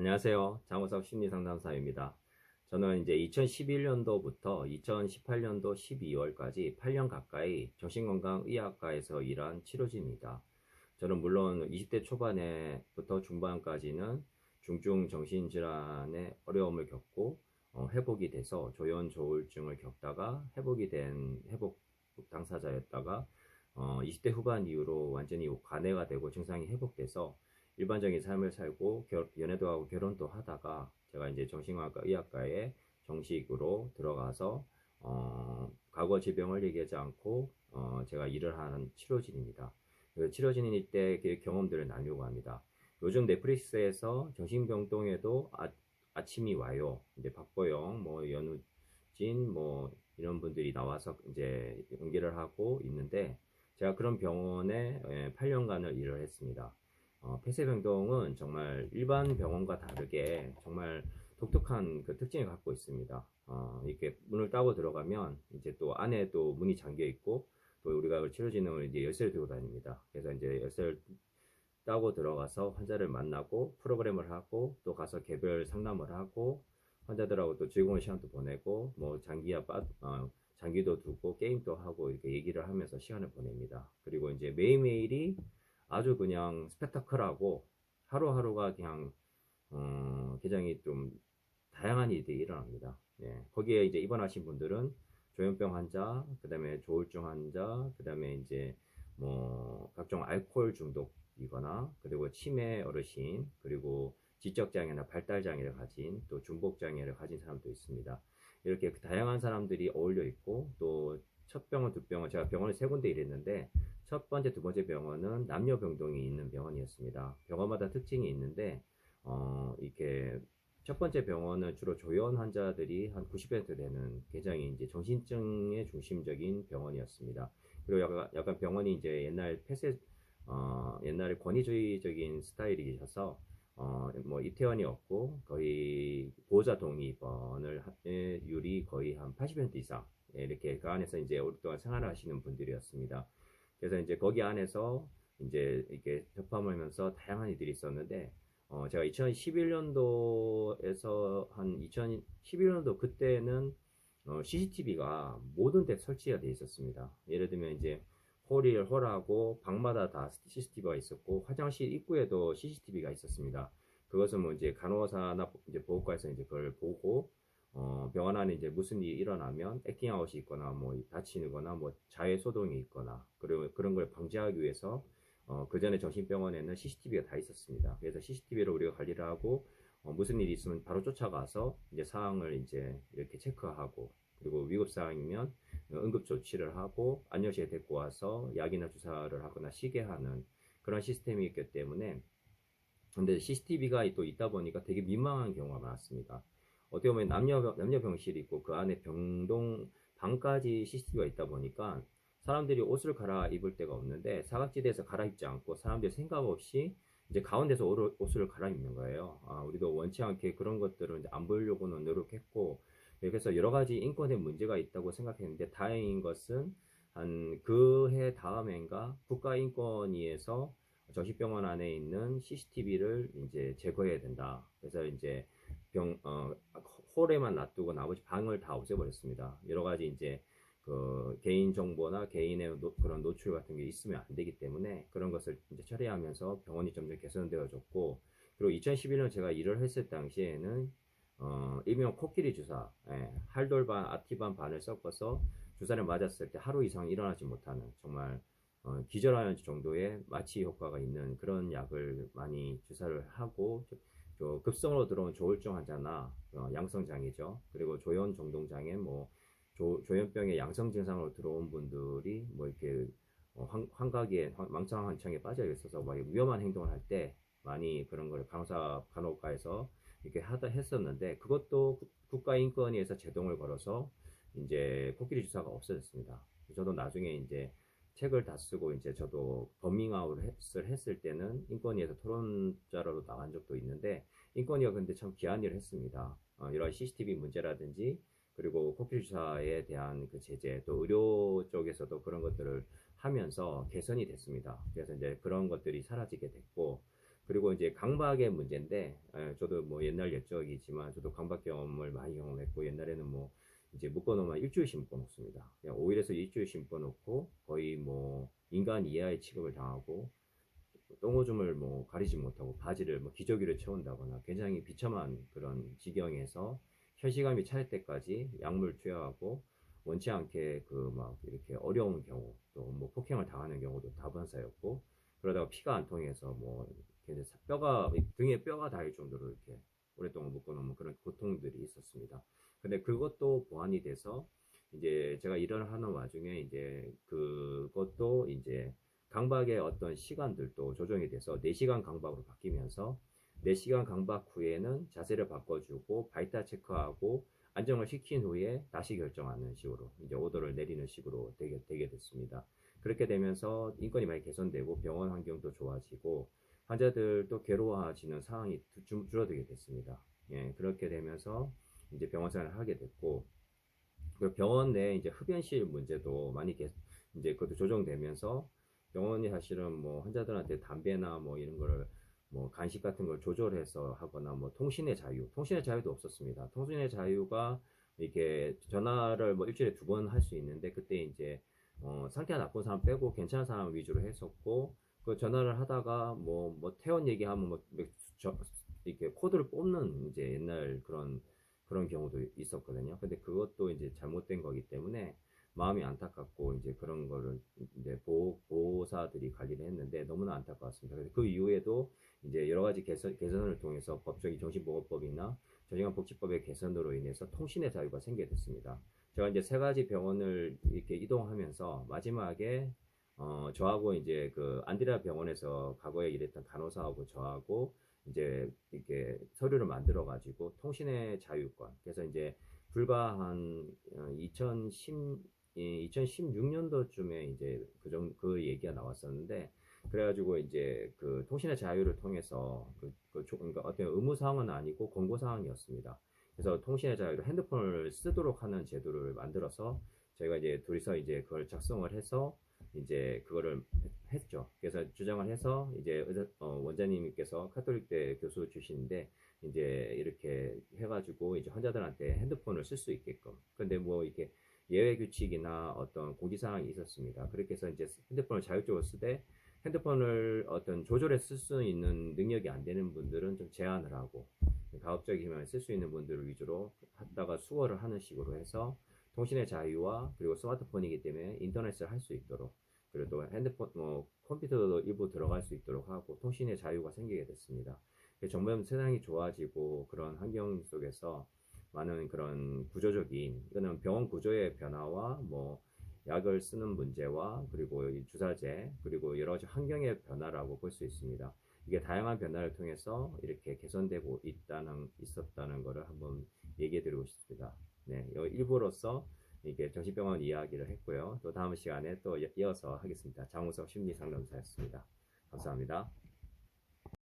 안녕하세요. 장호석 심리상담사입니다. 저는 이제 2011년도부터 2018년도 12월까지 8년 가까이 정신건강의학과에서 일한 치료진입니다. 저는 물론 20대 초반에부터 중반까지는 중증 정신질환의 어려움을 겪고 회복이 돼서 조현조울증을 겪다가 회복이 된 회복 당사자였다가 20대 후반 이후로 완전히 관해가 되고 증상이 회복돼서 일반적인 삶을 살고 연애도 하고 결혼도 하다가 제가 이제 정신과학과 의학과에 정식으로 들어가서 과거 질병을 얘기하지 않고 제가 일을 하는 치료진입니다. 그 치료진일 때 그 경험들을 나누려고 합니다. 요즘 넷플릭스에서 정신병동에도 아침이 와요. 이제 박보영, 뭐 연우진, 뭐 이런 분들이 나와서 이제 연기를 하고 있는데 제가 그런 병원에 8년간을 일을 했습니다. 폐쇄병동은 정말 일반 병원과 다르게 정말 독특한 그 특징을 갖고 있습니다. 이렇게 문을 따고 들어가면 이제 또 안에 또 문이 잠겨 있고 또 우리가 그 치료진흥을 이제 열쇠를 들고 다닙니다. 그래서 이제 열쇠를 따고 들어가서 환자를 만나고 프로그램을 하고 또 가서 개별 상담을 하고 환자들하고 또 즐거운 시간도 보내고 뭐 장기도 두고 게임도 하고 이렇게 얘기를 하면서 시간을 보냅니다. 그리고 이제 매일매일이 아주 그냥 스펙타클하고 하루하루가 그냥 굉장히 좀 다양한 일들이 일어납니다. 예, 거기에 이제 입원하신 분들은 조현병 환자, 그 다음에 조울증 환자, 그 다음에 이제 뭐 각종 알코올 중독이거나 그리고 치매 어르신, 그리고 지적장애나 발달장애를 가진 또 중복장애를 가진 사람도 있습니다. 이렇게 다양한 사람들이 어울려 있고 또 첫 병원, 두 병원, 제가 병원을 세 군데 일했는데 첫 번째, 두 번째 병원은 남녀 병동이 있는 병원이었습니다. 병원마다 특징이 있는데 이렇게 첫 번째 병원은 주로 조현 환자들이 한 90% 되는 굉장히 이제 정신증의 중심적인 병원이었습니다. 그리고 약간 병원이 이제 옛날에 권위주의적인 스타일이셔서 뭐 입퇴원이 없고 거의 보호자 동의 입원을 율이 거의 한 80% 이상, 이렇게 그 안에서 이제 오랫동안 생활하시는 분들이었습니다. 그래서 이제 거기 안에서 이제 이렇게 접함하면서 다양한 일들이 있었는데 제가 2011년도에서 한 2011년도 그때는 CCTV가 모든 데 설치가 돼 있었습니다. 예를 들면 이제 홀하고 방마다 다 CCTV가 있었고 화장실 입구에도 CCTV가 있었습니다. 그것은 뭐 이제 간호사나 이제 보호과에서 이제 그걸 보고 병원 안에 이제 무슨 일이 일어나면 액팅아웃이 있거나 뭐 다치거나 뭐 자해 소동이 있거나 그리고 그런 걸 방지하기 위해서 그 전에 정신병원에는 CCTV가 다 있었습니다. 그래서 CCTV로 우리가 관리를 하고 무슨 일이 있으면 바로 쫓아가서 이제 상황을 이제 이렇게 체크하고 그리고 위급 상황이면 응급 조치를 하고 안녕시에 데리고 와서 약이나 주사를 하거나 쉬게 하는 그런 시스템이 있기 때문에 근데 CCTV가 또 있다 보니까 되게 민망한 경우가 많았습니다. 어떻게 보면 남녀 병실이 있고 그 안에 병동 방까지 CCTV가 있다 보니까 사람들이 옷을 갈아입을 데가 없는데 사각지대에서 갈아입지 않고 사람들이 생각 없이 이제 가운데서 옷을 갈아입는 거예요. 우리도 원치 않게 그런 것들을 이제 안 보이려고는 노력했고 그래서 여러 가지 인권에 문제가 있다고 생각했는데 다행인 것은 한 그 해 다음 해인가 국가인권위에서 정신병원 안에 있는 CCTV를 이제 제거해야 된다. 그래서 이제 홀에만 놔두고 나머지 방을 다 없애버렸습니다. 여러 가지 이제 그 개인 정보나 개인의 그런 노출 같은 게 있으면 안 되기 때문에 그런 것을 이제 처리하면서 병원이 점점 개선되어졌고 그리고 2011년 제가 일을 했을 당시에는 일명 코끼리 주사, 할돌반, 아티반 반을 섞어서 주사를 맞았을 때 하루 이상 일어나지 못하는 정말 기절하는 정도의 마취 효과가 있는 그런 약을 많이 주사를 하고 급성으로 들어온 조울증 환자나 양성장애죠. 그리고 조현 정동장애, 뭐 조현병의 양성 증상으로 들어온 분들이 뭐 이렇게 환각에 망상환청에 빠져 있어서 막 위험한 행동을 할 때 많이 그런 걸 간호과에서 이렇게 했었는데 그것도 국가인권위에서 제동을 걸어서 이제 코끼리 주사가 없어졌습니다. 저도 나중에 이제 책을 다 쓰고 이제 저도 버밍아웃을 했을 때는 인권위에서 토론자로 나간 적도 있는데 인권위가 근데 참 귀한 일을 했습니다. 이런 CCTV 문제라든지 그리고 코끼리 주사에 대한 그 제재 또 의료 쪽에서도 그런 것들을 하면서 개선이 됐습니다. 그래서 이제 그런 것들이 사라지게 됐고 그리고 이제 강박의 문제인데, 저도 뭐 옛날 옛적이지만 저도 강박 경험을 많이 경험했고, 옛날에는 뭐 이제 묶어놓으면 일주일씩 묶어놓습니다. 그냥 5일에서 일주일씩 묶어놓고 거의 뭐 인간 이하의 취급을 당하고, 똥오줌을 뭐 가리지 못하고 바지를 뭐 기저귀를 채운다거나 굉장히 비참한 그런 지경에서 현시감이 차일 때까지 약물 투여하고, 원치 않게 그 막 이렇게 어려운 경우, 또 뭐 폭행을 당하는 경우도 다반사였고, 그러다가 피가 안 통해서 뭐 굉장히 뼈가, 등에 뼈가 닿을 정도로 이렇게 오랫동안 묶어놓으면 그런 고통들이 있었습니다. 근데 그것도 보완이 돼서 이제 제가 일을 하는 와중에 이제 그것도 이제 강박의 어떤 시간들도 조정이 돼서 4시간 강박으로 바뀌면서, 4시간 강박 후에는 자세를 바꿔주고 바이탈 체크하고 안정을 시킨 후에 다시 결정하는 식으로 이제 오더를 내리는 식으로 되게 됐습니다. 그렇게 되면서 인권이 많이 개선되고 병원 환경도 좋아지고 환자들도 괴로워하시는 상황이 줄어들게 됐습니다. 예, 그렇게 되면서 이제 병원 생활을 하게 됐고, 그리고 병원 내 이제 흡연실 문제도 많이 이제 그것도 조정되면서, 병원이 사실은 뭐 환자들한테 담배나 뭐 이런 거를 뭐 간식 같은 걸 조절해서 하거나, 뭐 통신의 자유도 없었습니다. 통신의 자유가 이렇게 전화를 뭐 일주일에 2번 할 수 있는데, 그때 이제 상태가 나쁜 사람 빼고 괜찮은 사람 위주로 했었고, 그 전화를 하다가 뭐 퇴원 얘기하면 뭐 이렇게 코드를 뽑는 이제 옛날 그런 경우도 있었거든요. 근데 그것도 이제 잘못된 거기 때문에 마음이 안타깝고, 이제 그런 거를 이제 보호사들이 관리를 했는데 너무나 안타까웠습니다. 그래서 그 이후에도 이제 여러 가지 개선을 통해서 법적인 정신보건법이나 정신건강복지법의 개선으로 인해서 통신의 자유가 생기게 됐습니다. 제가 이제 3가지 병원을 이렇게 이동하면서 마지막에 저하고 이제 그 안드레아 병원에서 과거에 일했던 간호사하고 저하고 이제 이렇게 서류를 만들어 가지고 통신의 자유권, 그래서 이제 불과 한 2016년도쯤에 이제 그 얘기가 나왔었는데, 그래가지고 이제 그 통신의 자유를 통해서 그러니까 어떤 의무 사항은 아니고 권고 사항이었습니다. 그래서 통신의 자유로 핸드폰을 쓰도록 하는 제도를 만들어서 저희가 이제 둘이서 이제 그걸 작성을 해서 이제 그거를 했죠. 그래서 주장을 해서 이제 원장님께서 카톨릭대 교수 주시는데, 이제 이렇게 해가지고 이제 환자들한테 핸드폰을 쓸 수 있게끔. 근데 뭐 이렇게 예외 규칙이나 어떤 공지사항이 있었습니다. 그렇게 해서 이제 핸드폰을 자율적으로 쓰되, 핸드폰을 어떤 조절해 쓸 수 있는 능력이 안 되는 분들은 좀 제한을 하고, 가급적이면 쓸 수 있는 분들을 위주로 하다가 수거를 하는 식으로 해서 통신의 자유와, 그리고 스마트폰이기 때문에 인터넷을 할 수 있도록, 그리고 또 핸드폰, 컴퓨터도 일부 들어갈 수 있도록 하고 통신의 자유가 생기게 됐습니다. 점점 세상이 좋아지고 그런 환경 속에서 많은 그런 구조적인, 이거는 병원 구조의 변화와 뭐 약을 쓰는 문제와, 그리고 이 주사제, 그리고 여러 가지 환경의 변화라고 볼 수 있습니다. 이게 다양한 변화를 통해서 이렇게 개선되고 있었다는 것을 한번 얘기해 드리고 싶습니다. 네, 일부로서 이게 정신병원 이야기를 했고요. 또 다음 시간에 또 이어서 하겠습니다. 장우석 심리상담사였습니다. 감사합니다.